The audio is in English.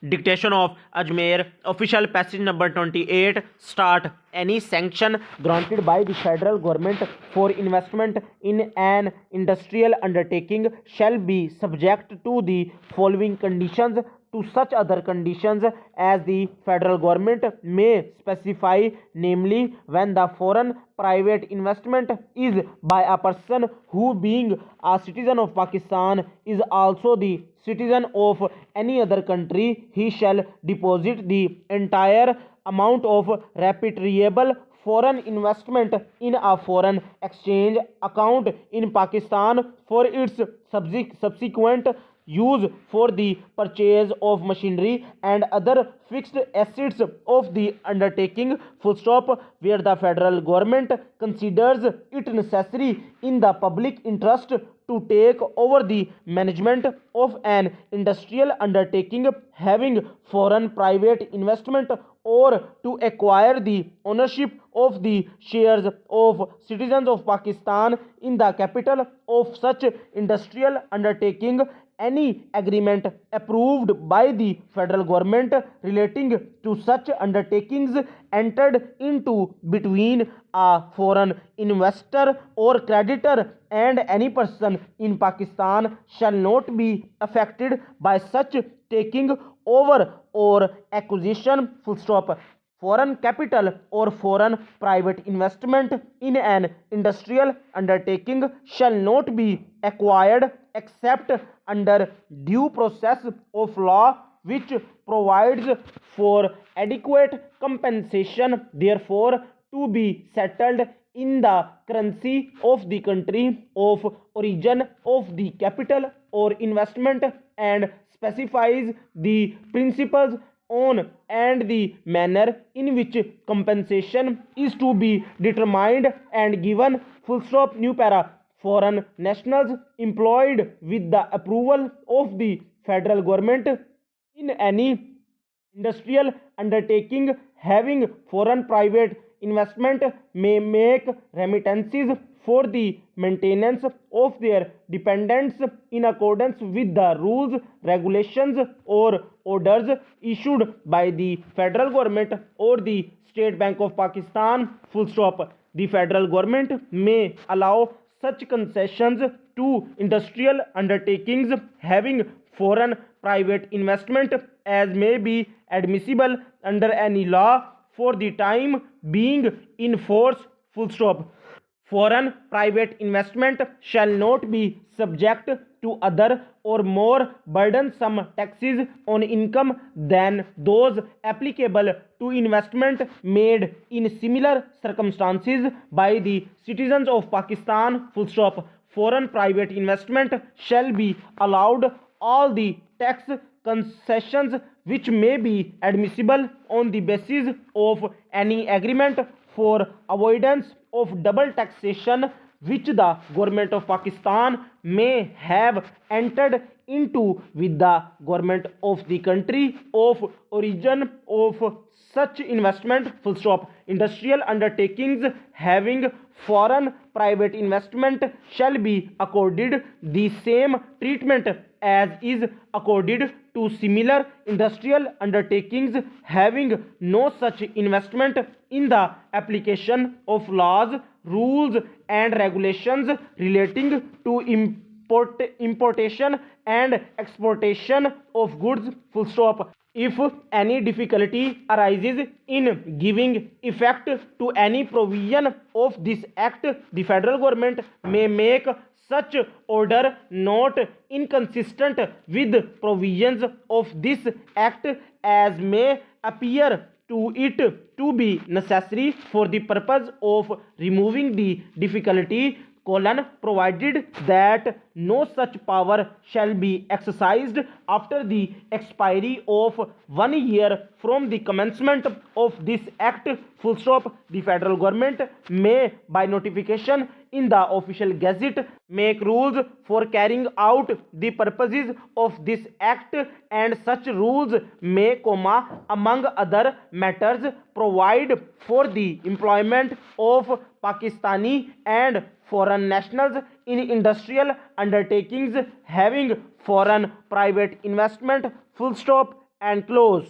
Dictation of Ajmer, official passage number 28. Start. Any sanction granted by the federal government for investment in an industrial undertaking shall be subject to the following conditions, to such other conditions as the federal government may specify, namely when the foreign private investment is by a person who, being a citizen of Pakistan, is also the citizen of any other country, he shall deposit the entire amount of repatriable foreign investment in a foreign exchange account in Pakistan for its subsequent use for the purchase of machinery and other fixed assets of the undertaking, full stop, where the federal government considers it necessary in the public interest to take over the management of an industrial undertaking having foreign private investment, or to acquire the ownership of the shares of citizens of Pakistan in the capital of such industrial undertaking. Any agreement approved by the federal government relating to such undertakings entered into between a foreign investor or creditor and any person in Pakistan shall not be affected by such taking over or acquisition, full stop. Foreign capital or foreign private investment in an industrial undertaking shall not be acquired except under due process of law, which provides for adequate compensation, therefore to be settled in the currency of the country of origin of the capital or investment, and specifies the principles on and the manner in which compensation is to be determined and given, full stop, new para. Foreign nationals employed with the approval of the federal government in any industrial undertaking having foreign private investment may make remittances for the maintenance of their dependents in accordance with the rules, regulations, or orders issued by the federal government or the State Bank of Pakistan, full stop. The federal government may allow such concessions to industrial undertakings having foreign private investment as may be admissible under any law for the time being in force, full stop. Foreign private investment shall not be subject to other or more burdensome taxes on income than those applicable to investment made in similar circumstances by the citizens of Pakistan, full stop. Foreign private investment shall be allowed all the tax concessions which may be admissible on the basis of any agreement for avoidance of double taxation which the government of Pakistan may have entered into with the government of the country of origin of such investment, full stop. Industrial undertakings having foreign private investment shall be accorded the same treatment as is accorded to similar industrial undertakings having no such investment in the application of laws, rules, and regulations relating to importation and exportation of goods, full stop. If any difficulty arises in giving effect to any provision of this act, the federal government may make such order not inconsistent with provisions of this act as may appear to it to be necessary for the purpose of removing the difficulty, provided that no such power shall be exercised after the expiry of 1 year from the commencement of this act, full stop. The federal government may by notification in the official gazette make rules for carrying out the purposes of this act, and such rules may, among other matters, provide for the employment of Pakistani and foreign nationals in industrial undertakings having foreign private investment, full stop, and close.